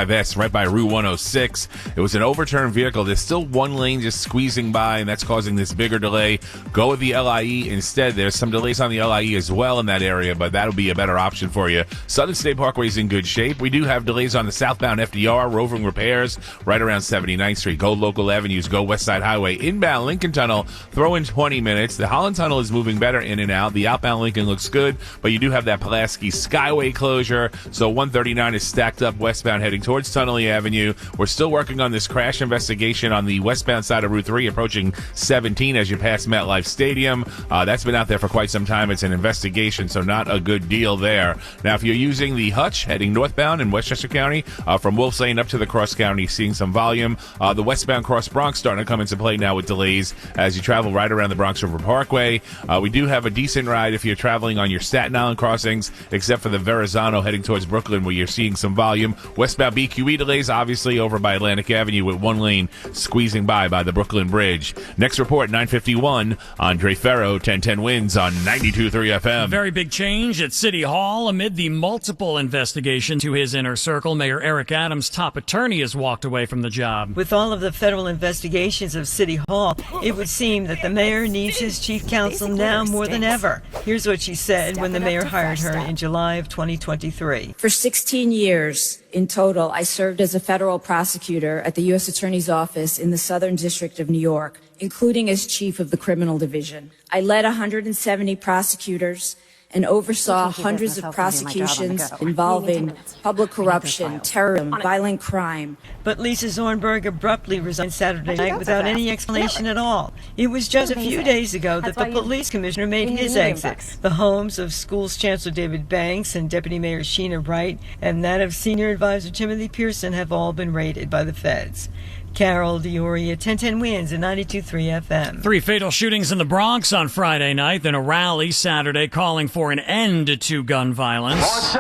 5S right by Route 106. It was an overturned vehicle. There's still one lane just squeezing by, and that's causing this bigger delay. Go with the LIE instead. There's some delays on the LIE as well in that area, but that'll be a better option for you. Southern State Parkway is in good shape. We do have delays on the southbound FDR, roving repairs right around 79th Street. Go local avenues, go West Side Highway. Inbound Lincoln Tunnel, throw in 20 minutes. The Holland Tunnel is moving better in and out. The outbound Lincoln looks good, but you do have that Pulaski Skyway closure. So 139 is stacked up westbound heading towards Tunnelly Avenue. We're still working on this crash investigation on the westbound side of Route 3 approaching 17 as you pass MetLife Stadium. That's been out there for quite some time. It's an investigation, so not a good deal there. Now, if you're using the Hutch heading northbound in Westchester County, from Wolf's Lane up to the Cross County, seeing some volume. The westbound Cross Bronx starting to come into play now with delays as you travel right around the Bronx River Parkway. We do have a decent ride if you're traveling on your Staten Island crossings, except for the Verrazano heading towards Brooklyn where you're seeing some volume. Westbound BQE delays, obviously, over by Atlantic Avenue with one lane squeezing by the Brooklyn Bridge. Next report, 9:51. Andre Ferro, 1010 wins on 92.3 FM. A very big change at City Hall amid the multiple investigation to his inner circle. Mayor Eric Adams' top attorney has walked away from the job. With all of the federal investigations of City Hall, it would seem that the mayor needs his chief counsel now more than ever. Here's what she said when the mayor hired her in July of 2023. For 16 years in total, I served as a federal prosecutor at the U.S. Attorney's Office in the Southern District of New York, including as chief of the criminal division. I led 170 prosecutors and oversaw hundreds of prosecutions involving public corruption, terrorism, violent crime. But Lisa Zornberg abruptly resigned Saturday night without any explanation at all. It was just a few days ago that the police commissioner made his exit. The homes of schools chancellor David Banks and Deputy Mayor Sheena Wright and that of senior advisor Timothy Pearson have all been raided by the feds. Carol Dioria, 1010 wins at 92.3 FM. 3 fatal shootings in the Bronx on Friday night, then a rally Saturday calling for an end to gun violence.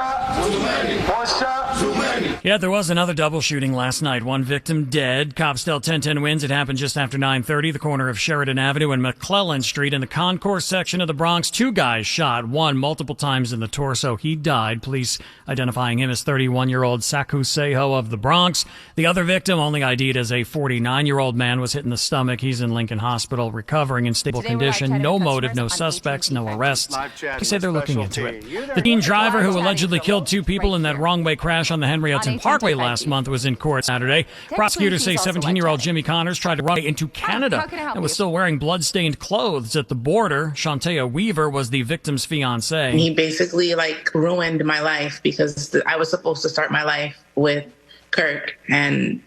Yeah, there was another double shooting last night. One victim dead. Cops tell 1010 wins it happened just after 9:30, the corner of Sheridan Avenue and McClellan Street in the concourse section of the Bronx. 2 guys shot, one multiple times in the torso. He died. Police identifying him as 31-year-old Saku Seho of the Bronx. The other victim, only ID'd as a 49-year-old man, was hit in the stomach. He's in Lincoln Hospital, recovering in stable condition. No motive, no suspects, no arrests. They say they're looking into it. The teen driver who allegedly killed 2 people in that wrong-way crash on the Henry Hudson Parkway last month was in court Saturday. Prosecutors say 17-year-old Jimmy Connors tried to run into Canada and was still wearing blood-stained clothes at the border. Shantea Weaver was the victim's fiancé. He basically ruined my life because I was supposed to start my life with Kirk, and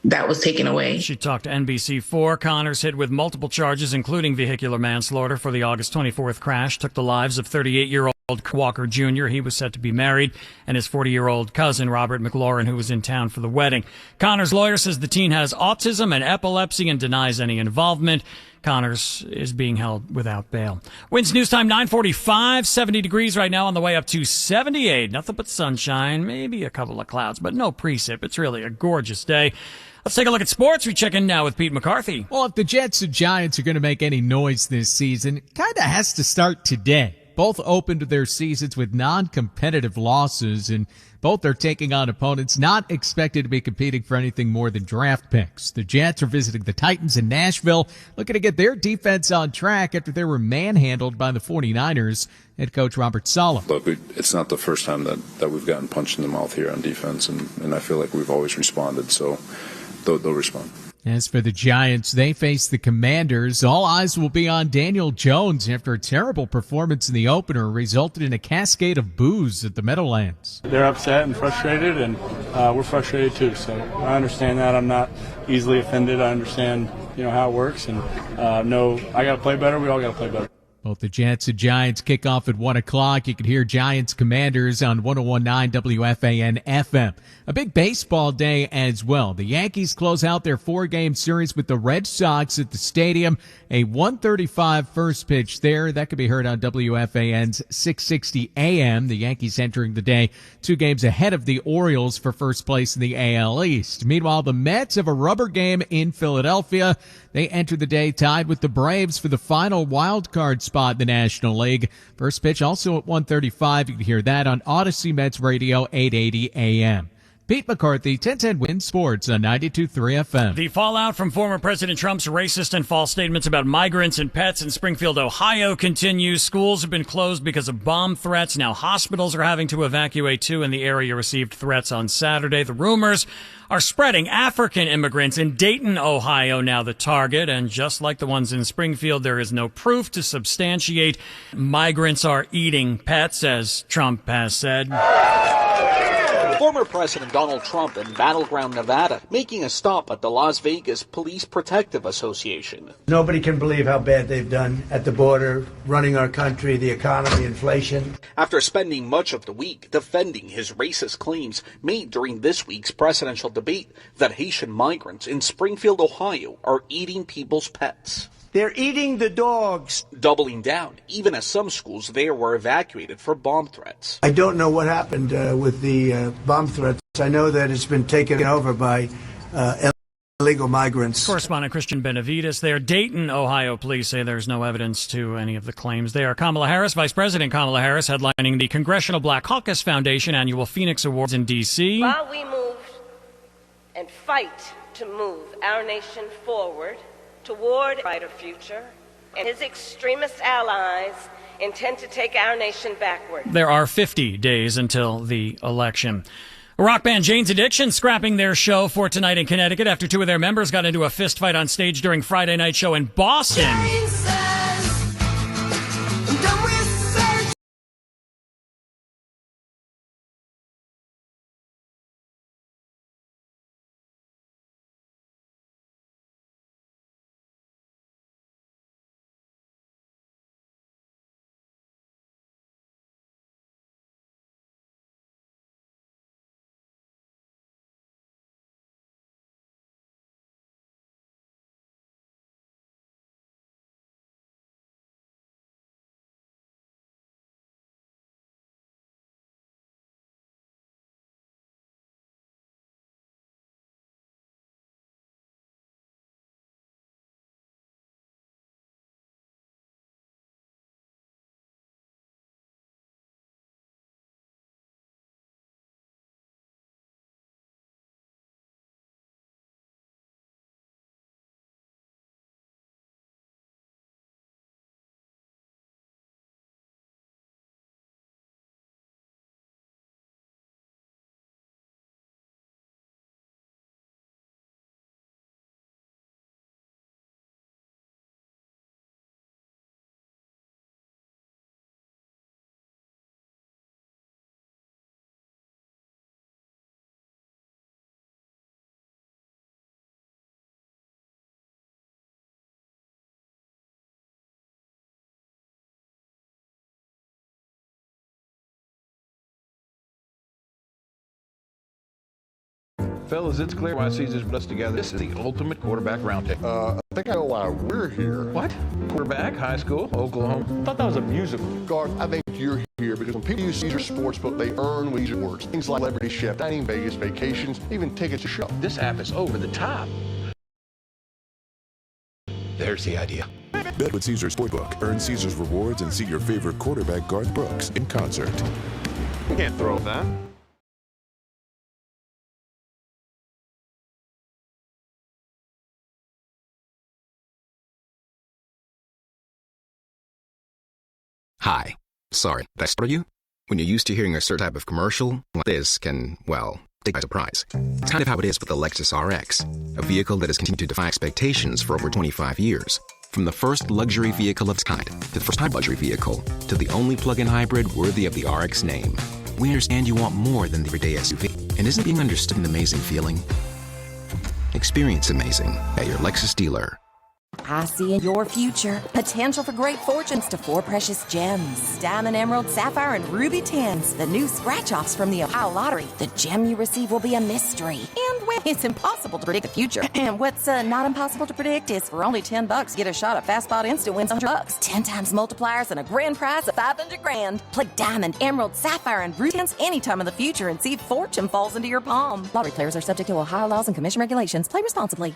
that was taken away. She talked to NBC4. Connors hit with multiple charges, including vehicular manslaughter for the August 24th crash. Took the lives of 38-year-old Walker Jr. He was set to be married, and his 40-year-old cousin, Robert McLaurin, who was in town for the wedding. Connors' lawyer says the teen has autism and epilepsy and denies any involvement. Connors is being held without bail. Winds news time 9:45, 70 degrees right now on the way up to 78. Nothing but sunshine, maybe a couple of clouds, but no precip. It's really a gorgeous day. Let's take a look at sports. We check in now with Pete McCarthy. Well, if the Jets and Giants are going to make any noise this season, it kind of has to start today. Both opened their seasons with non-competitive losses, and both are taking on opponents not expected to be competing for anything more than draft picks. The Jets are visiting the Titans in Nashville, looking to get their defense on track after they were manhandled by the 49ers. Head coach Robert Saleh. Look, it's not the first time that we've gotten punched in the mouth here on defense, and I feel like we've always responded, so they'll respond. As for the Giants, they face the Commanders. All eyes will be on Daniel Jones after a terrible performance in the opener resulted in a cascade of boos at the Meadowlands. They're upset and frustrated, and we're frustrated too. So I understand that. I'm not easily offended. I understand, how it works, and no, I got to play better. We all got to play better. Both the Jets and Giants kick off at 1 o'clock. You can hear Giants Commanders on 101.9 WFAN FM. A big baseball day as well. The Yankees close out their 4-game series with the Red Sox at the stadium. A 1:35 first pitch there. That could be heard on WFAN's 660 AM. The Yankees entering the day 2 games ahead of the Orioles for first place in the AL East. Meanwhile, the Mets have a rubber game in Philadelphia. They enter the day tied with the Braves for the final wild card spot in the National League. First pitch also at 1:35. You can hear that on Odyssey Mets Radio 880 AM. Pete McCarthy, 1010 Wins Sports on 92.3 FM. The fallout from former President Trump's racist and false statements about migrants and pets in Springfield, Ohio continues. Schools have been closed because of bomb threats. Now hospitals are having to evacuate too, and the area received threats on Saturday. The rumors are spreading. African immigrants in Dayton, Ohio, now the target. And just like the ones in Springfield, there is no proof to substantiate migrants are eating pets, as Trump has said. Former President Donald Trump in battleground Nevada making a stop at the Las Vegas Police Protective Association. Nobody can believe how bad they've done at the border, running our country, the economy, inflation. After spending much of the week defending his racist claims made during this week's presidential debate that Haitian migrants in Springfield, Ohio are eating people's pets. They're eating the dogs. Doubling down, even as some schools there were evacuated for bomb threats. I don't know what happened with the bomb threats. I know that it's been taken over by illegal migrants. Correspondent Christian Benavides there. Dayton, Ohio police say there's no evidence to any of the claims there. Kamala Harris, Vice President Kamala Harris, headlining the Congressional Black Caucus Foundation annual Phoenix Awards in D.C. While we move and fight to move our nation forward toward a brighter future, and his extremist allies intend to take our nation backward. There are 50 days until the election. Rock band Jane's Addiction scrapping their show for tonight in Connecticut after two of their members got into a fist fight on stage during Friday night show in Boston. Fellas, it's clear why Caesars put us together. This is the ultimate quarterback roundtable. I think I know why we're here. What? Quarterback, high school, Oklahoma. I thought that was a musical. Garth, I think you're here because when people use Caesars Sportsbook, they earn Leisure Works. Things like Celebrity Chef, dining Vegas, vacations, even tickets to show. This app is over the top. There's the idea. Bet with Caesars Sportsbook. Earn Caesars rewards and see your favorite quarterback Garth Brooks in concert. You can't throw that. Hi. Sorry, did I startle you? When you're used to hearing a certain type of commercial, this can, well, take by surprise. It's kind of how it is with the Lexus RX, a vehicle that has continued to defy expectations for over 25 years. From the first luxury vehicle of its kind, to the first high luxury vehicle, to the only plug-in hybrid worthy of the RX name. We understand you want more than the everyday SUV. And isn't being understood an amazing feeling? Experience amazing at your Lexus dealer. I see in your future potential for great fortunes to 4 precious gems. Diamond, emerald, sapphire, and ruby 10s. The new scratch-offs from the Ohio Lottery. The gem you receive will be a mystery. And well, it's impossible to predict the future. And what's not impossible to predict is for only $10, get a shot at Fast Spot Instant wins $100. 10 times multipliers and a grand prize of $500,000. Play diamond, emerald, sapphire, and ruby 10s any time in the future and see if fortune falls into your palm. Lottery players are subject to Ohio laws and commission regulations. Play responsibly.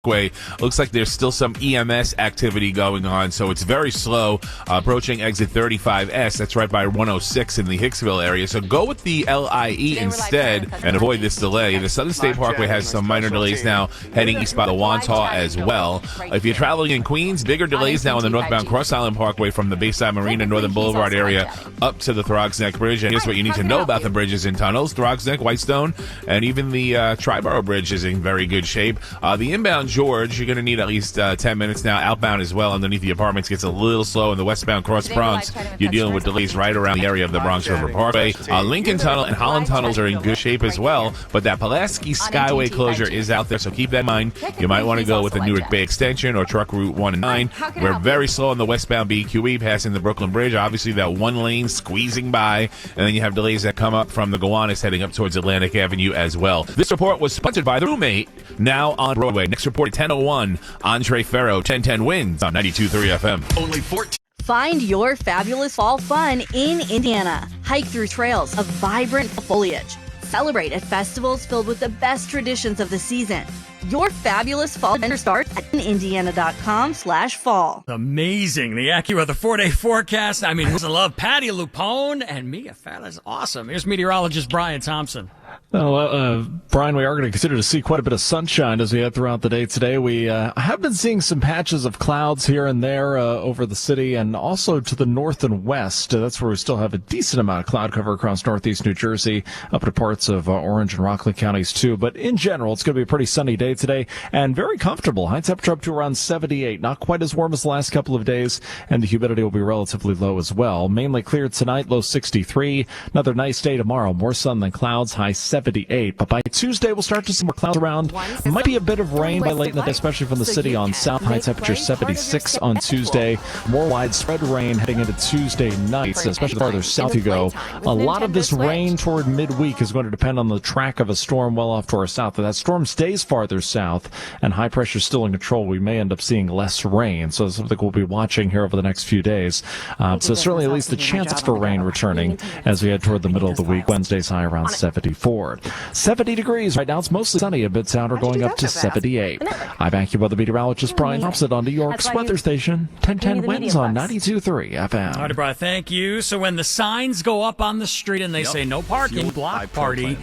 Way. Looks like there's still some EMS activity going on, so it's very slow approaching exit 35S. That's right by 106 in the Hicksville area. So go with the LIE instead and avoid this delay. The Southern State Parkway has some minor delays now heading east by the Wantagh as well. If you're traveling in Queens, bigger delays now on the northbound Cross Island Parkway from the Bayside Marina Northern Boulevard area up to the Throgs Neck Bridge. And here's what you need to know about the bridges and tunnels. Throgs Neck, Whitestone, and even the Triborough Bridge is in very good shape. The inbound George, you're going to need at least 10 minutes now. Outbound as well underneath the apartments gets a little slow. In the westbound Cross Bronx, you're dealing with delays right around the area of the Bronx River Parkway. Lincoln Tunnel and Holland Tunnels are in good shape as well, but that Pulaski Skyway closure is out there, so keep that in mind. You might want to go with the Newark Bay Extension or Truck Route 1 and 9. We're very slow on the westbound BQE passing the Brooklyn Bridge. Obviously, that one lane squeezing by, and then you have delays that come up from the Gowanus heading up towards Atlantic Avenue as well. This report was sponsored by The Roommate, now on Broadway. Next report at 10:01. Andre Ferro, 1010 wins on 92.3 FM. Only 14. Find your fabulous fall fun in Indiana. Hike through trails of vibrant foliage. Celebrate at festivals filled with the best traditions of the season. Your fabulous fall adventure starts at indiana.com/fall. Amazing. The AccuWeather 4-day forecast. I mean, who doesn't love Patty Lupone and Mia Farrow? That's awesome. Here's meteorologist Brian Thompson. Well, Brian, we are going to consider to see quite a bit of sunshine as we head throughout the day today. We have been seeing some patches of clouds here and there over the city and also to the north and west. That's where we still have a decent amount of cloud cover across northeast New Jersey, up to parts of Orange and Rockland counties too. But in general, it's going to be a pretty sunny day today and very comfortable. High temperature up to around 78. Not quite as warm as the last couple of days, and the humidity will be relatively low as well. Mainly cleared tonight, low 63. Another nice day tomorrow. More sun than clouds, high 78. But by Tuesday, we'll start to see more clouds around. Might be a bit of rain by late in the day, especially from the city on south. High temperature 76 on Tuesday. More widespread rain heading into Tuesday nights, especially the farther south you go. A lot of this rain toward midweek is going to depend on the track of a storm well off to our south. If that storm stays farther south and high pressure is still in control, we may end up seeing less rain. So it's something we'll be watching here over the next few days. So certainly at least the chances for rain returning as we head toward the middle of the week. Wednesday's high around 74. 70 degrees. Right now it's mostly sunny. A bit sounder going up to 78. I'm AccuWeather meteorologist Brian Thompson on New York's weather station. 1010 wins on 92.3 FM. All right, Brian, thank you. So when the signs go up on the street and they say no parking, block party,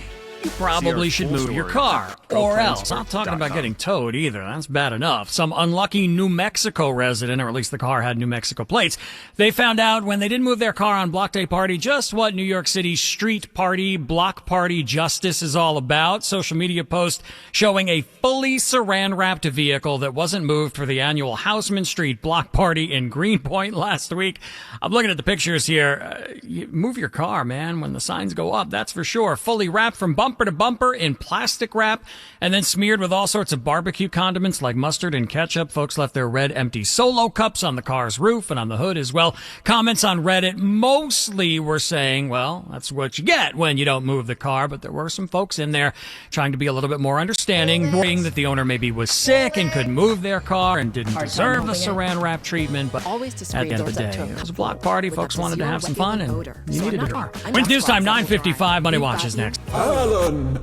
you probably should move your car. Or else. Not talking about getting towed either. That's bad enough. Some unlucky New Mexico resident, or at least the car had New Mexico plates, they found out when they didn't move their car on Block Day Party just what New York City's street party, block party justice is all about. Social media post showing a fully saran-wrapped vehicle that wasn't moved for the annual Houseman Street block party in Greenpoint last week. I'm looking at the pictures here. You move your car, man, when the signs go up, that's for sure. Fully wrapped from bumper to bumper in plastic wrap and then smeared with all sorts of barbecue condiments like mustard and ketchup. Folks left their red empty Solo cups on the car's roof and on the hood as well. Comments on Reddit mostly were saying, well, that's what you get when you don't move the car, but there were some folks in there trying to be a little bit more understanding, worrying that the owner maybe was sick and couldn't move their car and didn't deserve the saran wrap treatment. But at the end of the day, it was a block party. Folks wanted to have some fun and you needed a car. When's news time? 9:55. Money Watch is next. Alan!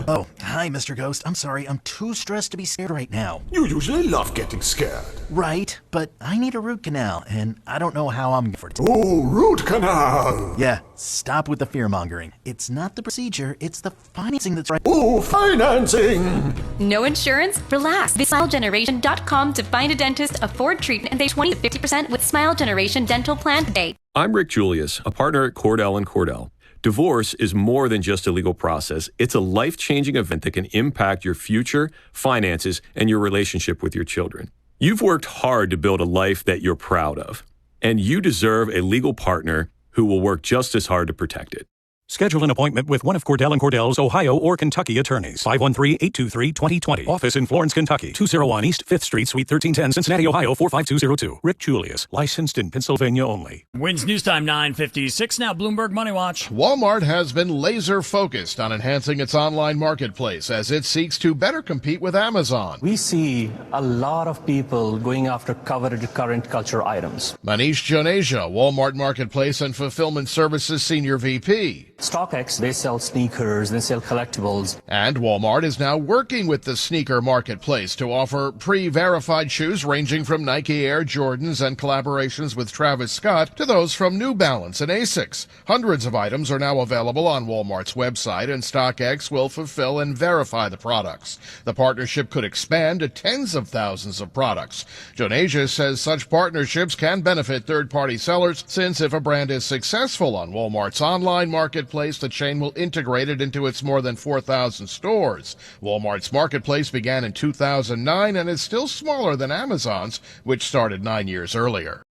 Oh, hi, Mr. Ghost. I'm sorry. I'm too stressed to be scared right now. You usually love getting scared. Right, but I need a root canal, and I don't know how I'm for it. Oh, root canal! Yeah, stop with the fear-mongering. It's not the procedure, it's the financing that's right. Oh, financing! No insurance? Relax. Visit SmileGeneration.com to find a dentist, afford treatment, and save 20 to 50% with Smile Generation Dental Plan today. I'm Rick Julius, a partner at Cordell & Cordell. Divorce is more than just a legal process. It's a life-changing event that can impact your future, finances, and your relationship with your children. You've worked hard to build a life that you're proud of, and you deserve a legal partner who will work just as hard to protect it. Schedule an appointment with one of Cordell & Cordell's Ohio or Kentucky attorneys. 513-823-2020. Office in Florence, Kentucky. 201 East 5th Street, Suite 1310, Cincinnati, Ohio 45202. Rick Julius. Licensed in Pennsylvania only. Wins News Time 9:56. Now Bloomberg Money Watch. Walmart has been laser focused on enhancing its online marketplace as it seeks to better compete with Amazon. We see a lot of people going after coveted current culture items. Manish Jonesia, Walmart Marketplace and Fulfillment Services Senior VP. StockX, they sell sneakers, they sell collectibles. And Walmart is now working with the sneaker marketplace to offer pre-verified shoes ranging from Nike Air Jordans and collaborations with Travis Scott to those from New Balance and Asics. Hundreds of items are now available on Walmart's website, and StockX will fulfill and verify the products. The partnership could expand to tens of thousands of products. Jonasia says such partnerships can benefit third-party sellers, since if a brand is successful on Walmart's online marketplace, the chain will integrate it into its more than 4,000 stores. Walmart's marketplace began in 2009 and is still smaller than Amazon's, which started 9 years earlier.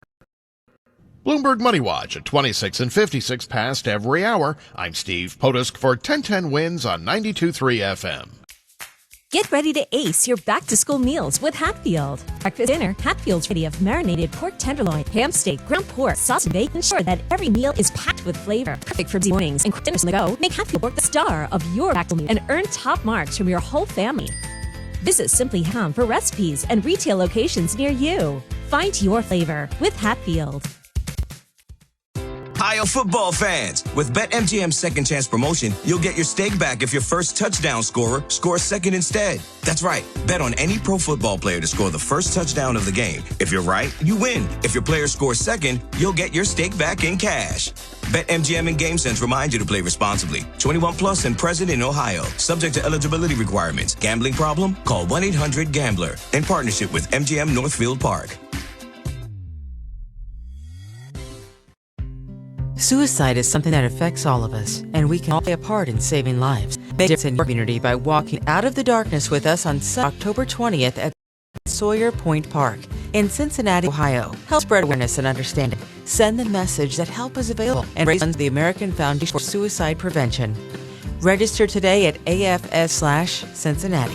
Bloomberg Money Watch at 26 and 56 past every hour. I'm Steve Potusk for 1010 Wins on 92.3 FM. Get ready to ace your back-to-school meals with Hatfield. Breakfast, dinner, Hatfield's ready of marinated pork tenderloin, ham steak, ground pork, sauce, and bacon. Ensure that every meal is packed with flavor. Perfect for busy mornings and quick dinners on the go. Make Hatfield Pork the star of your back-to-school meal and earn top marks from your whole family. Visit Simply Ham for recipes and retail locations near you. Find your flavor with Hatfield. Ohio football fans, with BetMGM's Second Chance promotion, you'll get your stake back if your first touchdown scorer scores second instead. That's right. Bet on any pro football player to score the first touchdown of the game. If you're right, you win. If your player scores second, you'll get your stake back in cash. BetMGM and GameSense remind you to play responsibly. 21 plus and present in Ohio. Subject to eligibility requirements. Gambling problem? Call 1-800-GAMBLER. In partnership with MGM Northfield Park. Suicide is something that affects all of us, and we can all play a part in saving lives. Make a difference in your community by walking out of the darkness with us on October 20th at Sawyer Point Park in Cincinnati, Ohio. Help spread awareness and understanding. Send the message that help is available and raise funds to the American Foundation for Suicide Prevention. Register today at AFS/Cincinnati.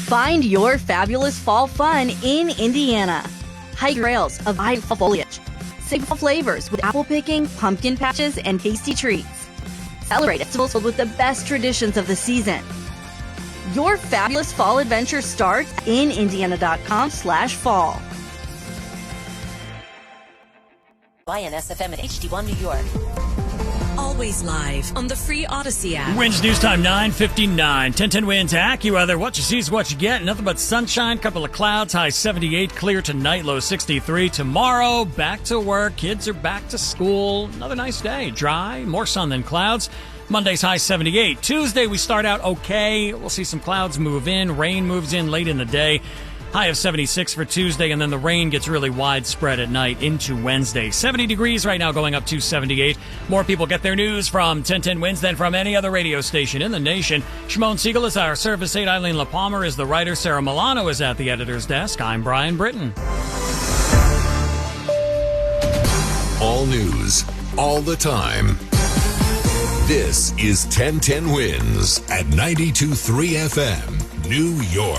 Find your fabulous fall fun in Indiana. Hike trails of vibrant foliage. Save fall flavors with apple picking, pumpkin patches, and tasty treats. Celebrate festivals filled with the best traditions of the season. Your fabulous fall adventure starts in indiana.com/fall. YNSFM and HD1 New York. Always live on the free Odyssey app. Wins news time 9:59. 1010 Wins AccuWeather. What you see is what you get. Nothing but sunshine, couple of clouds, high 78, clear tonight, low 63. Tomorrow, back to work. Kids are back to school. Another nice day. Dry, more sun than clouds. Monday's high 78. Tuesday, we start out okay. We'll see some clouds move in. Rain moves in late in the day. High of 76 for Tuesday, and then the rain gets really widespread at night into Wednesday. 70 degrees right now, going up to 78. More people get their news from 1010 Wins than from any other radio station in the nation. Shimon Siegel is our service aide. Eileen LaPalmer is the writer. Sarah Milano is at the editor's desk. I'm Brian Britton. All news, all the time. This is 1010 Wins at 92.3 FM, New York.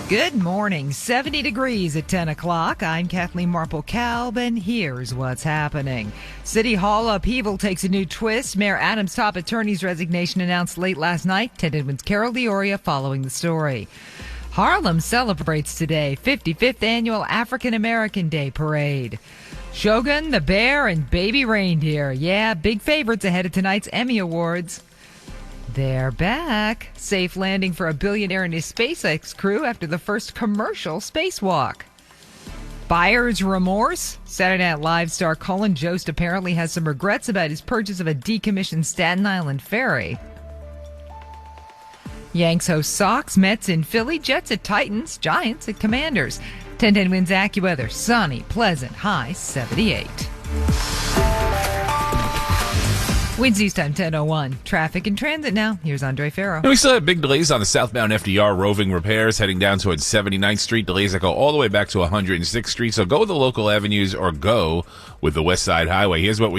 Good morning. 70 degrees at 10 o'clock. I'm Kathleen Marple-Kalb, and here's what's happening. City Hall upheaval takes a new twist. Mayor Adams' top attorney's resignation announced late last night. 1010 Wins Carol D'Oria following the story. Harlem celebrates today, 55th Annual African American Day Parade. Shogun, the Bear, and Baby Reindeer. Yeah, big favorites ahead of tonight's Emmy Awards. They're back. Safe landing for a billionaire and his SpaceX crew after the first commercial spacewalk. Buyer's remorse? Saturday Night Live star Colin Jost apparently has some regrets about his purchase of a decommissioned Staten Island ferry. Yanks host Sox, Mets in Philly, Jets at Titans, Giants at Commanders. 1010 Wins AccuWeather. Sunny, pleasant, high 78. Wins News Time 10:01. Traffic and transit now. Here's Andre Farrow. And we still have big delays on the southbound FDR roving repairs heading down towards 79th Street. Delays that go all the way back to 106th Street. So go with the local avenues or go with the West Side Highway. Here's what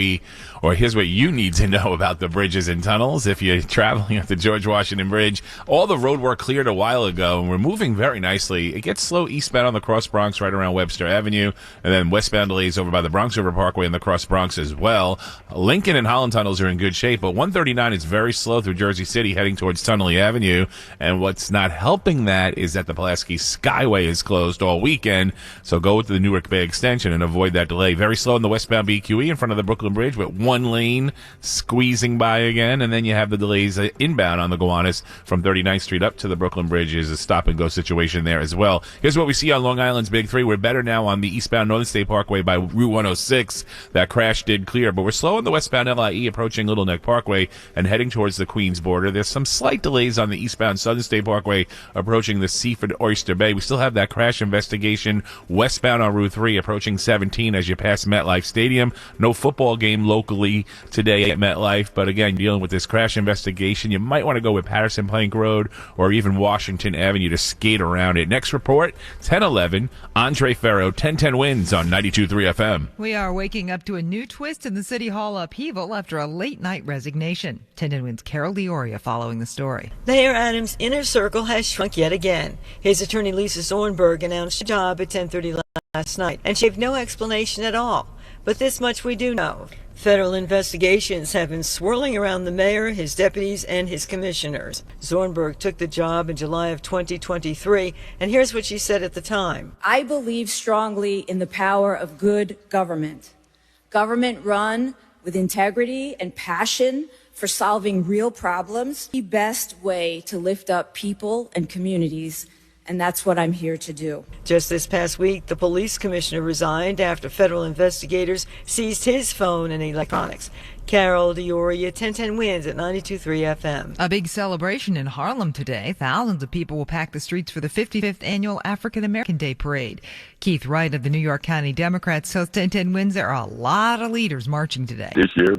you need to know about the bridges and tunnels. If you're traveling at the George Washington Bridge, all the road work cleared a while ago, and we're moving very nicely. It gets slow eastbound on the Cross Bronx right around Webster Avenue, and then westbound delays over by the Bronx River Parkway and the Cross Bronx as well. Lincoln and Holland tunnels are in good shape. But 139 is very slow through Jersey City heading towards Tunnelly Avenue. And what's not helping that is that the Pulaski Skyway is closed all weekend. So go with the Newark Bay extension and avoid that delay. Very slow in the westbound BQE in front of the Brooklyn Bridge with one lane squeezing by again. And then you have the delays inbound on the Gowanus from 39th Street up to the Brooklyn Bridge is a stop-and-go situation there as well. Here's what we see on Long Island's Big Three. We're better now on the eastbound Northern State Parkway by Route 106. That crash did clear, but we're slow on the westbound LIE approaching Little Neck Parkway and heading towards the Queens border. There's some slight delays on the eastbound Southern State Parkway approaching the Seaford Oyster Bay. We still have that crash investigation westbound on Route 3 approaching 17 as you pass MetLife Stadium. No football game locally today at MetLife, but again, dealing with this crash investigation, you might want to go with Patterson Plank Road or even Washington Avenue to skate around it. Next report, 10:11. Andre Ferro, 1010 wins on 92.3 FM. We are waking up to a new twist in the City Hall upheaval after a late-night resignation. 1010 wins Carol Dioria following the story. Mayor Adams' inner circle has shrunk yet again. His attorney Lisa Zornberg announced a job at 10:30 last night, and she gave no explanation at all. But this much we do know. Federal investigations have been swirling around the mayor, his deputies, and his commissioners. Zornberg took the job in July of 2023, and here's what she said at the time. I believe strongly in the power of good government. Government run with integrity and passion for solving real problems, the best way to lift up people and communities. And that's what I'm here to do. Just this past week, the police commissioner resigned after federal investigators seized his phone and electronics. Carol Dioria, 1010 wins at 92.3 FM. A big celebration in Harlem today. Thousands of people will pack the streets for the 55th annual African American Day Parade. Keith Wright of the New York County Democrats tells 1010 wins there are a lot of leaders marching today. This year,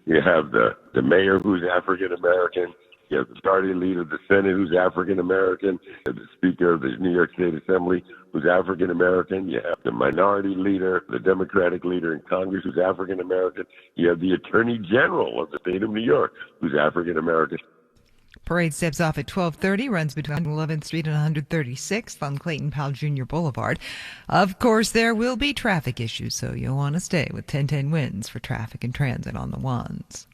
you have the mayor who's African American. You have the majority leader of the Senate, who's African American. You have the Speaker of the New York State Assembly, who's African American. You have the minority leader, the Democratic leader in Congress, who's African American. You have the Attorney General of the state of New York, who's African American. Parade steps off at 12:30, runs between 11th Street and 136th on Clayton Powell Jr. Boulevard. Of course, there will be traffic issues, so you'll want to stay with 1010 wins for traffic and transit on the ones.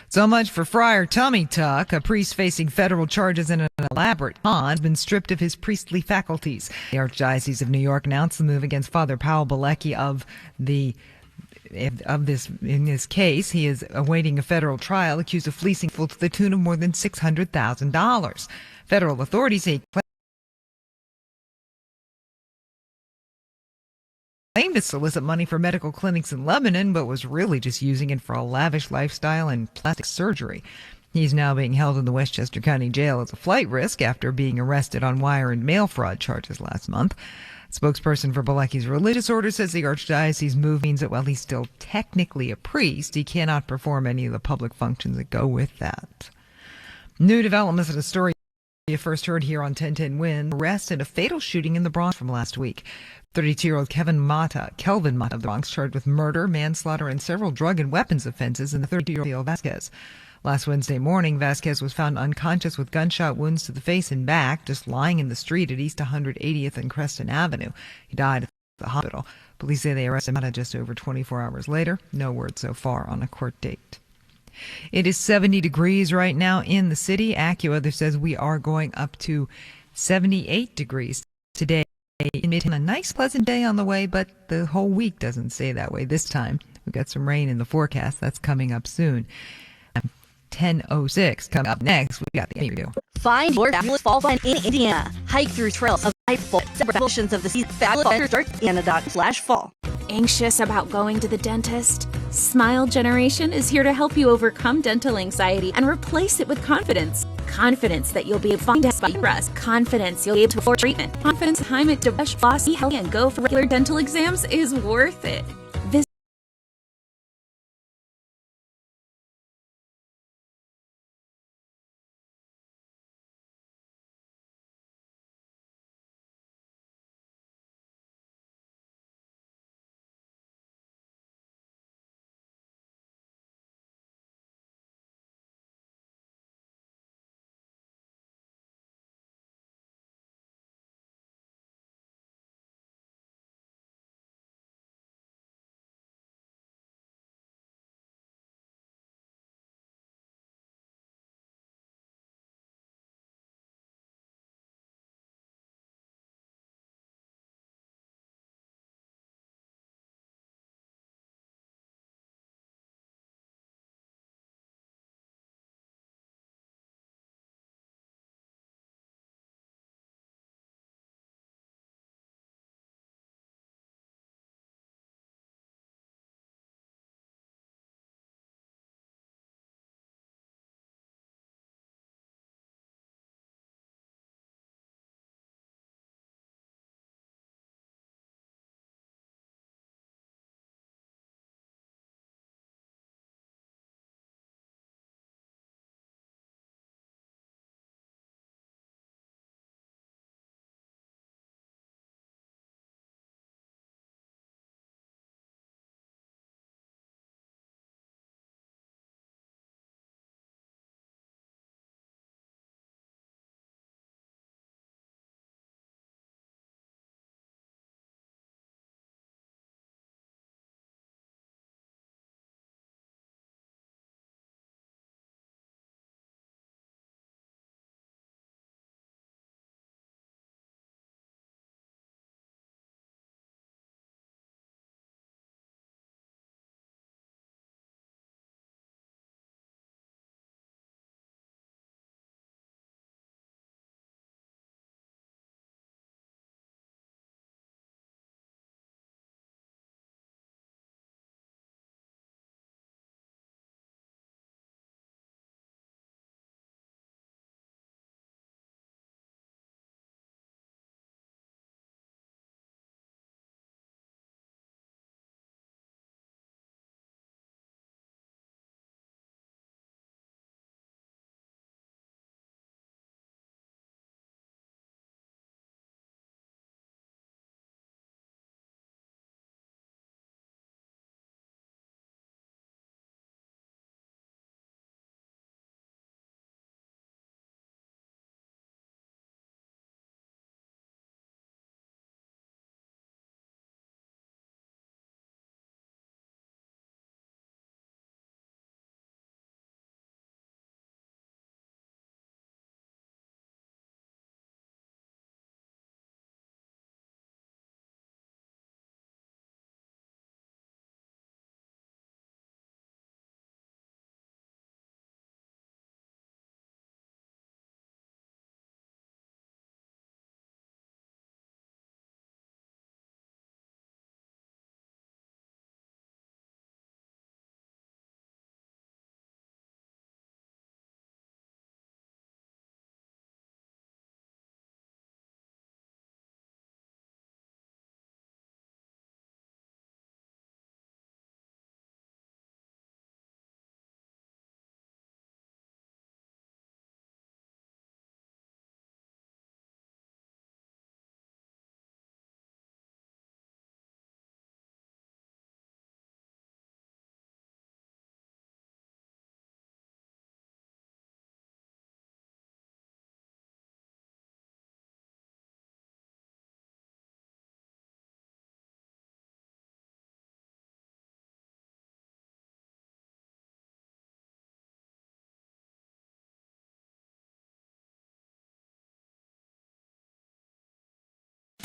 So much for Friar Tummy Tuck. A priest facing federal charges in an elaborate con has been stripped of his priestly faculties. The Archdiocese of New York announced the move against Father Powell Bilecki in this case. He is awaiting a federal trial accused of fleecing people to the tune of more than $600,000. Federal authorities say claimed to solicit money for medical clinics in Lebanon, but was really just using it for a lavish lifestyle and plastic surgery. He's now being held in the Westchester County Jail as a flight risk after being arrested on wire and mail fraud charges last month. Spokesperson for Bilecki's religious order says the Archdiocese move means that while he's still technically a priest, he cannot perform any of the public functions that go with that. New developments in a story you first heard here on 1010 Win. Arrest in a fatal shooting in the Bronx from last week. 32-year-old Kelvin Mata of the Bronx, charged with murder, manslaughter, and several drug and weapons offenses in the 32-year-old Vasquez. Last Wednesday morning, Vasquez was found unconscious with gunshot wounds to the face and back, just lying in the street at East 180th and Creston Avenue. He died at the hospital. Police say they arrested Mata just over 24 hours later. No word so far on a court date. It is 70 degrees right now in the city. AccuWeather says we are going up to 78 degrees today. In Midtown, a nice pleasant day on the way, but the whole week doesn't stay that way this time. We've got some rain in the forecast. That's coming up soon. 10:06 coming up next. We got the interview. Find your fabulous fall fun in Indiana. Hike through trails of celebrations of the season. Fabulous Indiana.com/fall. Anxious about going to the dentist? Smile Generation is here to help you overcome dental anxiety and replace it with confidence. Confidence that you'll be able to find out by rest. Confidence you'll be able to afford treatment. Confidence time it to brush, floss, be healthy, and go for regular dental exams is worth it.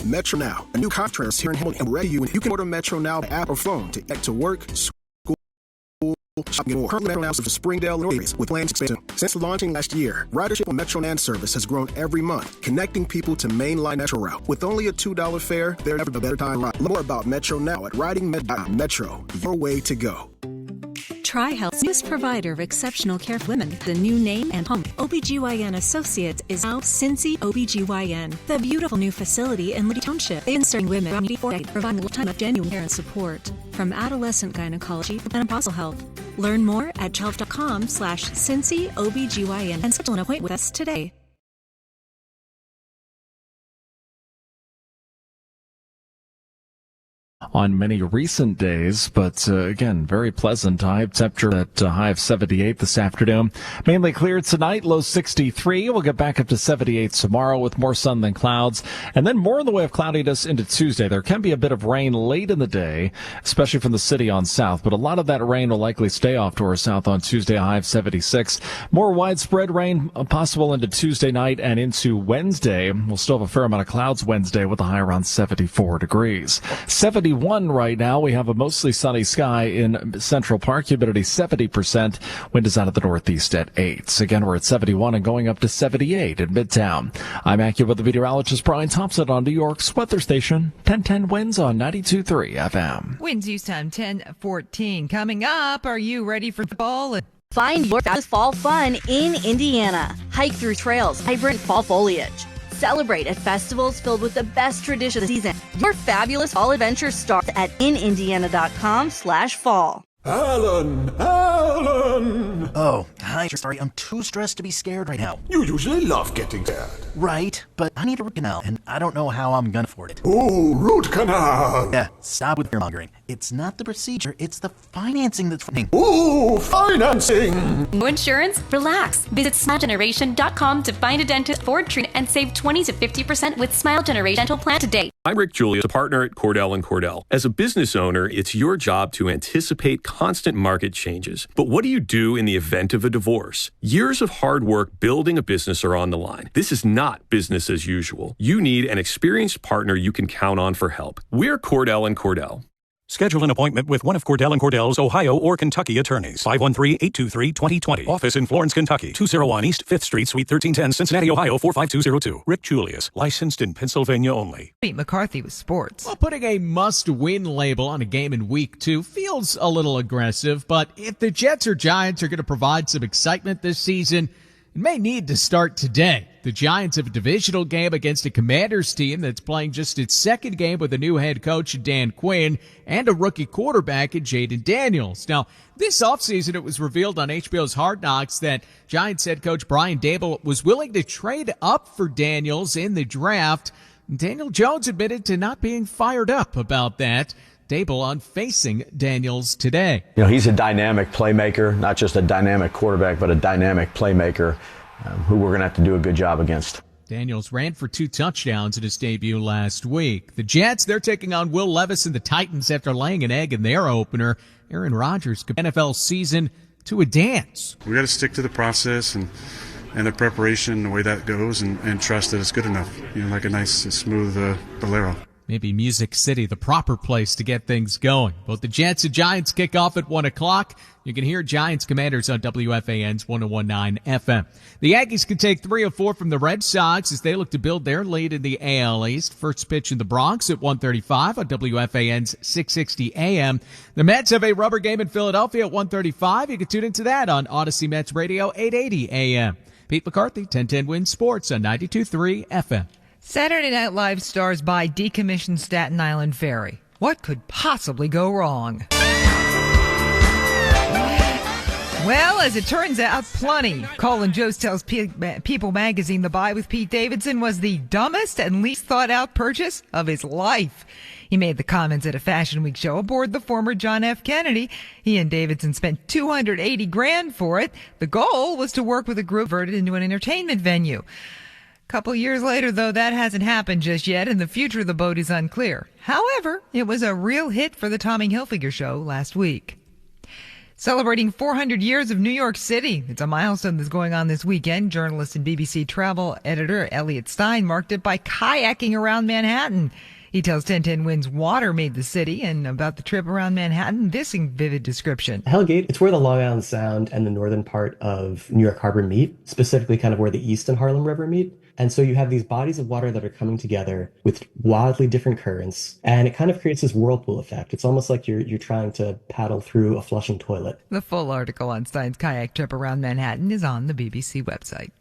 Metro Now, a new contrast here in Hamilton, and ready you. You can order Metro Now app or phone to get to work, school, shopping, and more. Currently, Metro Now serves Springdale and areas with plans to expand. Since launching last year, ridership on Metro Now service has grown every month, connecting people to mainline Metro route. With only a $2 fare, there's never a better time. Learn more about Metro Now at ridingmed.metro. Your way to go. TriHealth's newest provider of exceptional care for women. The new name and home. OBGYN Associates is now Cincy OBGYN. The beautiful new facility in Liddy Township. They insert women from before providing a lifetime of genuine care and support. From adolescent gynecology to menopausal health. Learn more at health.com/Cincy OBGYN and schedule an appointment with us today. On many recent days, but again, very pleasant. High temperature at high of 78 this afternoon. Mainly clear tonight, low 63. We'll get back up to 78 tomorrow with more sun than clouds. And then more in the way of cloudiness into Tuesday. There can be a bit of rain late in the day, especially from the city on south. But a lot of that rain will likely stay off to our south on Tuesday, a high of 76. More widespread rain possible into Tuesday night and into Wednesday. We'll still have a fair amount of clouds Wednesday with a high around 74 degrees. 71 right now. We have a mostly sunny sky in Central Park. Humidity 70%. Wind is out of the northeast at 8. Again, we're at 71 and going up to 78 in Midtown. I'm AccuWeather meteorologist Brian Thompson on New York's weather station. 1010 winds on 92.3 FM. Winds use time 10:14. Coming up, are you ready for fall? Find your fall fun in Indiana. Hike through trails, vibrant fall foliage. Celebrate at festivals filled with the best tradition of the season. Your fabulous fall adventure starts at inindiana.com/fall. Alan! Oh, hi. Sorry, I'm too stressed to be scared right now. You usually love getting scared. Right, but I need a root canal, and I don't know how I'm gonna afford it. Ooh, root canal! Yeah, stop with fear-mongering. It's not the procedure, it's the financing that's funny. Ooh, financing! No insurance? Relax. Visit SmileGeneration.com to find a dentist for treatment and save 20 to 50% with Smile Generation Dental Plan today. I'm Rick Julius, a partner at Cordell & Cordell. As a business owner, it's your job to anticipate constant market changes. But what do you do in the event of a divorce? Years of hard work building a business are on the line. This is not business as usual. You need an experienced partner you can count on for help. We're Cordell & Cordell. Schedule an appointment with one of Cordell & Cordell's Ohio or Kentucky attorneys. 513-823-2020. Office in Florence, Kentucky. 201 East 5th Street, Suite 1310, Cincinnati, Ohio 45202. Rick Julius. Licensed in Pennsylvania only. Pete McCarthy with sports. Well, putting a must-win label on a game in Week 2 feels a little aggressive, but if the Jets or Giants are going to provide some excitement this season, it may need to start today. The Giants have a divisional game against a Commanders team that's playing just its second game with a new head coach, Dan Quinn, and a rookie quarterback in Jaden Daniels. Now, this offseason, it was revealed on HBO's Hard Knocks that Giants head coach Brian Daboll was willing to trade up for Daniels in the draft. Daniel Jones admitted to not being fired up about that. Daboll on facing Daniels today. You know, he's a dynamic playmaker, not just a dynamic quarterback, but a dynamic playmaker who we're going to have to do a good job against. Daniels ran for 2 touchdowns in his debut last week. The Jets, they're taking on Will Levis and the Titans after laying an egg in their opener. Aaron Rodgers could NFL season to a dance. We got to stick to the process and the preparation, the way that goes, and trust that it's good enough. You know, like a nice, smooth bolero. Maybe Music City, the proper place to get things going. Both the Jets and Giants kick off at 1 o'clock. You can hear Giants Commanders on WFAN's 101.9 FM. The Yankees can take 3 of 4 from the Red Sox as they look to build their lead in the AL East. First pitch in the Bronx at 1:35 on WFAN's 660 AM. The Mets have a rubber game in Philadelphia at 1:35. You can tune into that on Odyssey Mets Radio 880 AM. Pete McCarthy, 1010 Win Sports on 92.3 FM. Saturday Night Live stars by decommissioned Staten Island Ferry. What could possibly go wrong? Well, as it turns out, plenty. Colin Jost tells People magazine the buy with Pete Davidson was the dumbest and least thought out purchase of his life. He made the comments at a Fashion Week show aboard the former John F. Kennedy. He and Davidson spent $280,000 for it. The goal was to work with a group converted into an entertainment venue. Couple years later, though, that hasn't happened just yet, and the future of the boat is unclear. However, it was a real hit for the Tommy Hilfiger show last week. Celebrating 400 years of New York City. It's a milestone that's going on this weekend. Journalist and BBC travel editor Elliot Stein marked it by kayaking around Manhattan. He tells 1010 Winds water made the city, and about the trip around Manhattan, this vivid description. Hellgate, it's where the Long Island Sound and the northern part of New York Harbor meet, specifically kind of where the East and Harlem River meet. And so you have these bodies of water that are coming together with wildly different currents, and it kind of creates this whirlpool effect. It's almost like you're trying to paddle through a flushing toilet. The full article on Stein's kayak trip around Manhattan is on the BBC website.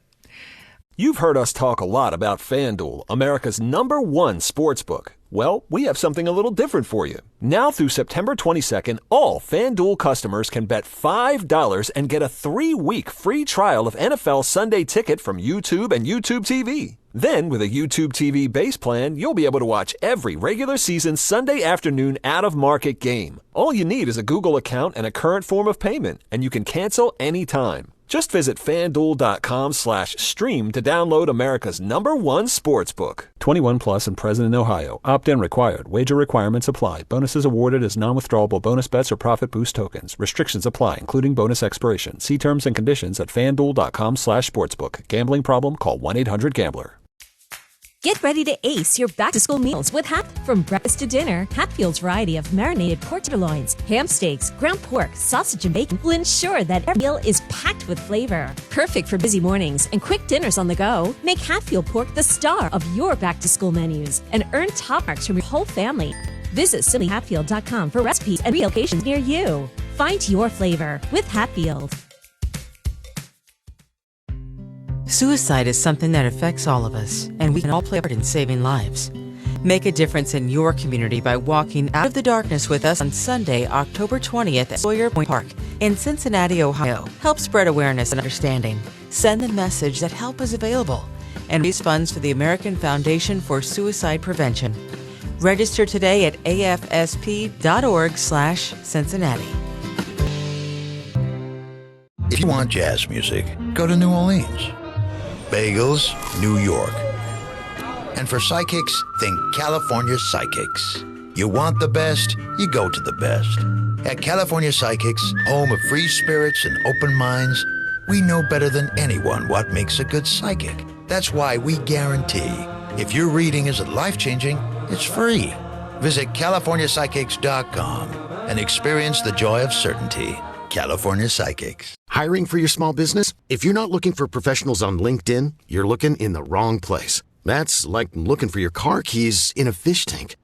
You've heard us talk a lot about FanDuel, America's #1 sportsbook. Well, we have something a little different for you. Now through September 22nd, all FanDuel customers can bet $5 and get a 3-week free trial of NFL Sunday Ticket from YouTube and YouTube TV. Then, with a YouTube TV base plan, you'll be able to watch every regular season Sunday afternoon out-of-market game. All you need is a Google account and a current form of payment, and you can cancel anytime. Just visit FanDuel.com/stream to download America's #1 sportsbook. 21 plus and present in Ohio. Opt-in required. Wager requirements apply. Bonuses awarded as non-withdrawable bonus bets or profit boost tokens. Restrictions apply, including bonus expiration. See terms and conditions at FanDuel.com/sportsbook. Gambling problem? Call 1-800-GAMBLER. Get ready to ace your back-to-school meals with From breakfast to dinner, Hatfield's variety of marinated pork tenderloins, ham steaks, ground pork, sausage, and bacon will ensure that every meal is packed with flavor. Perfect for busy mornings and quick dinners on the go, make Hatfield Pork the star of your back-to-school menus and earn top marks from your whole family. Visit simplyhatfield.com for recipes and relocations near you. Find your flavor with Hatfield. Suicide is something that affects all of us, and we can all play a part in saving lives. Make a difference in your community by walking out of the darkness with us on Sunday, October 20th at Sawyer Point Park in Cincinnati, Ohio. Help spread awareness and understanding. Send the message that help is available and raise funds for the American Foundation for Suicide Prevention. Register today at afsp.org/Cincinnati. If you want jazz music, go to New Orleans. Bagels, New York. And for psychics, think California Psychics. You want the best, you go to the best. At California Psychics, home of free spirits and open minds, we know better than anyone what makes a good psychic. That's why we guarantee if your reading isn't life-changing, it's free. Visit CaliforniaPsychics.com and experience the joy of certainty. California Psychics. Hiring for your small business? If you're not looking for professionals on LinkedIn, you're looking in the wrong place. That's like looking for your car keys in a fish tank.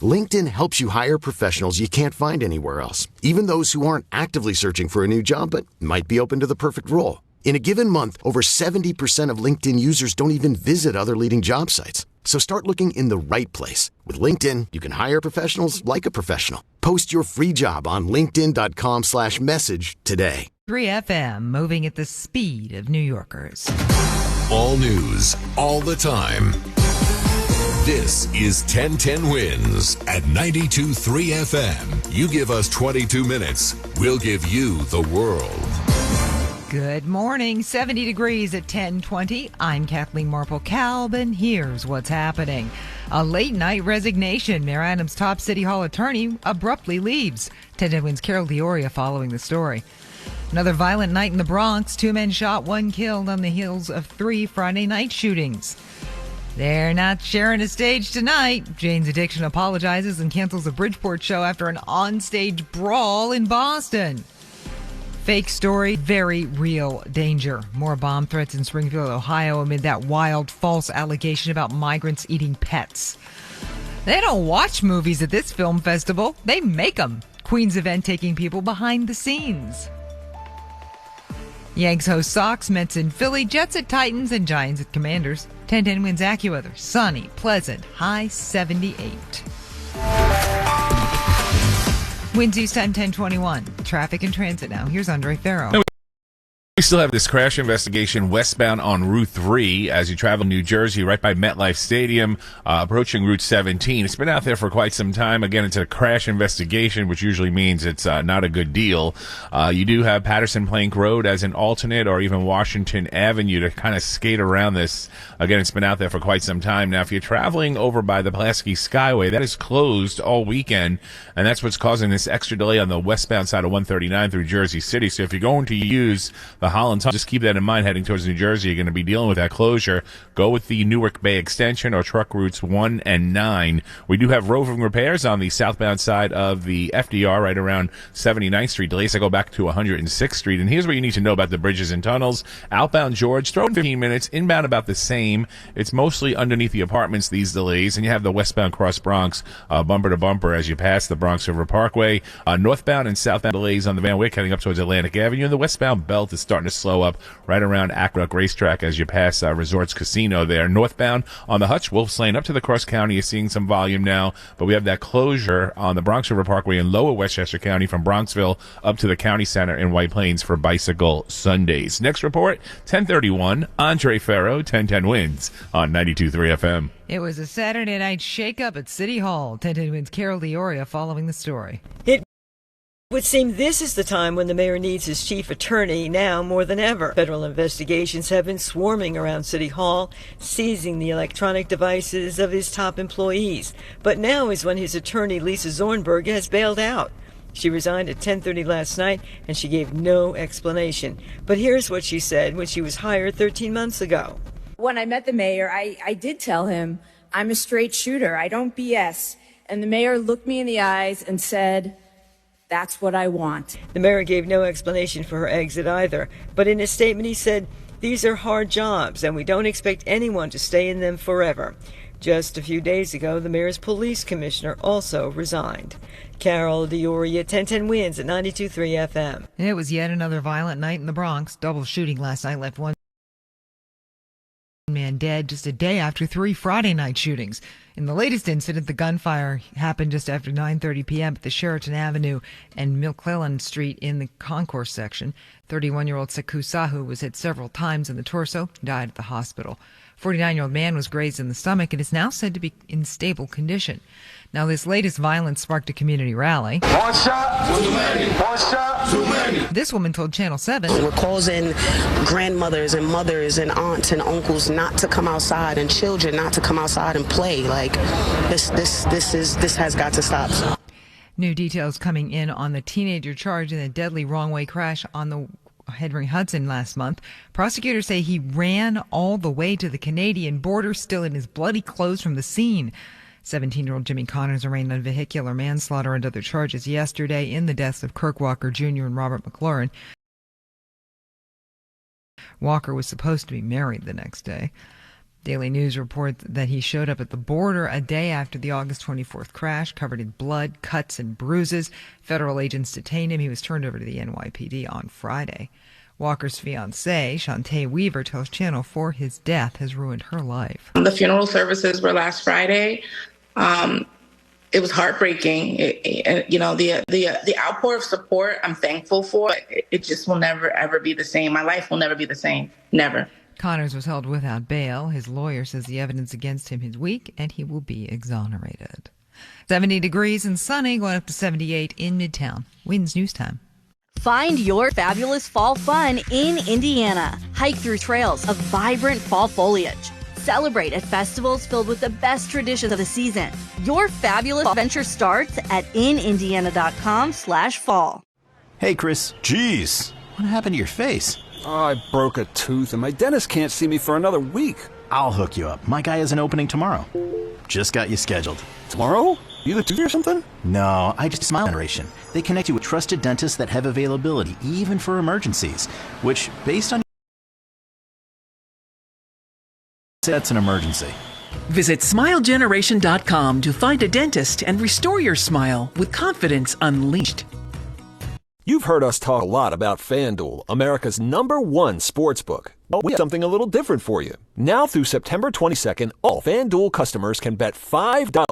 LinkedIn helps you hire professionals you can't find anywhere else, even those who aren't actively searching for a new job but might be open to the perfect role. In a given month, over 70% of LinkedIn users don't even visit other leading job sites. So start looking in the right place. With LinkedIn, you can hire professionals like a professional. Post your free job on linkedin.com/message today. 3FM, moving at the speed of New Yorkers. All news, all the time. This is 1010 Wins at 92.3 FM. You give us 22 minutes, we'll give you the world. Good morning, 70 degrees at 10:20. I'm Kathleen Marple-Kalb, and here's what's happening. A late-night resignation. Mayor Adams' top City Hall attorney abruptly leaves. 1010 Wins' Carol Dioria following the story. Another violent night in the Bronx. 2 men shot, 1 killed on the heels of 3 Friday night shootings. They're not sharing a stage tonight. Jane's Addiction apologizes and cancels a Bridgeport show after an onstage brawl in Boston. Fake story, very real danger. More bomb threats in Springfield, Ohio amid that wild false allegation about migrants eating pets. They don't watch movies at this film festival. They make them. Queen's event taking people behind the scenes. Yanks host Sox, Mets in Philly, Jets at Titans, and Giants at Commanders. 1010 Wins AccuWeather. Sunny, pleasant, high 78. Winds East time 1021. Traffic and transit now. Here's Andre Farrow. We still have this crash investigation westbound on Route 3 as you travel New Jersey, right by MetLife Stadium, approaching Route 17. It's been out there for quite some time. Again, it's a crash investigation, which usually means it's not a good deal. You do have Patterson Plank Road as an alternate, or even Washington Avenue to kind of skate around this. Again, it's been out there for quite some time. Now, if you're traveling over by the Pulaski Skyway, that is closed all weekend, and that's what's causing this extra delay on the westbound side of 139 through Jersey City. So if you're going to use the Holland Tunnel, just keep that in mind heading towards New Jersey. You're going to be dealing with that closure. Go with the Newark Bay Extension or truck routes 1 and 9. We do have roving repairs on the southbound side of the FDR right around 79th Street. Delays that go back to 106th Street. And here's what you need to know about the bridges and tunnels. Outbound George, throw in 15 minutes. Inbound about the same. It's mostly underneath the apartments, these delays. And you have the westbound Cross Bronx bumper to bumper as you pass the Bronx River Parkway. Northbound and southbound delays on the Van Wyck heading up towards Atlantic Avenue. And the westbound belt is starting to slow up right around Aqueduct Racetrack as you pass Resorts Casino there. Northbound on the Hutch, Wolf's Lane up to the Cross County is seeing some volume now, but we have that closure on the Bronx River Parkway in Lower Westchester County from Bronxville up to the County Center in White Plains for Bicycle Sundays. Next report, 10:31, Andre Ferro, 1010 Wins on 92.3 FM. It was a Saturday night shakeup at City Hall. 1010 Wins Carol D'Oria following the story. It would seem this is the time when the mayor needs his chief attorney now more than ever. Federal investigations have been swarming around City Hall, seizing the electronic devices of his top employees. But now is when his attorney, Lisa Zornberg, has bailed out. She resigned at 10:30 last night, and she gave no explanation. But here's what she said when she was hired 13 months ago. When I met the mayor, I did tell him, I'm a straight shooter. I don't BS. And the mayor looked me in the eyes and said, that's what I want. The mayor gave no explanation for her exit either, but in a statement he said, these are hard jobs and we don't expect anyone to stay in them forever. Just a few days ago, the mayor's police commissioner also resigned. Carol D'Oria, 1010 Wins at 92.3 FM. It was yet another violent night in the Bronx. Double shooting last night left one man dead just a day after 3 Friday night shootings. In the latest incident, the gunfire happened just after 9:30 p.m. at the Sheraton Avenue and McClellan Street in the concourse section. 31-year-old Sekou Sahu was hit several times in the torso, died at the hospital. 49-year-old man was grazed in the stomach and is now said to be in stable condition. Now, this latest violence sparked a community rally. One shot, too many. One shot, too many. This woman told Channel 7. We're causing grandmothers and mothers and aunts and uncles not to come outside and children not to come outside and play. Like, this has got to stop. New details coming in on the teenager charged in a deadly wrong-way crash on the Henry Hudson last month. Prosecutors say he ran all the way to the Canadian border, still in his bloody clothes from the scene. 17-year-old Jimmy Connors arraigned on vehicular manslaughter and other charges yesterday in the deaths of Kirk Walker Jr. and Robert McLaurin. Walker was supposed to be married the next day. Daily News reports that he showed up at the border a day after the August 24th crash, covered in blood, cuts, and bruises. Federal agents detained him. He was turned over to the NYPD on Friday. Walker's fiancée, Shantae Weaver, tells Channel 4 his death has ruined her life. The funeral services were last Friday. It was heartbreaking. The outpour of support I'm thankful for. It just will never, ever be the same. My life will never be the same. Never. Connors was held without bail. His lawyer says the evidence against him is weak and he will be exonerated. 70 degrees and sunny, going up to 78 in Midtown. Winds News Time. Find your fabulous fall fun in Indiana. Hike through trails of vibrant fall foliage. Celebrate at festivals filled with the best traditions of the season. Your fabulous adventure starts at inindiana.com/fall. Hey, Chris. Jeez, what happened to your face? Oh, I broke a tooth and my dentist can't see me for another week. I'll hook you up. My guy has an opening tomorrow. Just got you scheduled. Tomorrow? You the tooth or something? No, I just Smile Generation. They connect you with trusted dentists that have availability, even for emergencies, which, based on that's an emergency. Visit SmileGeneration.com to find a dentist and restore your smile with confidence unleashed. You've heard us talk a lot about FanDuel, America's #1 sportsbook. Well, we have something a little different for you. Now through September 22nd, all FanDuel customers can bet $5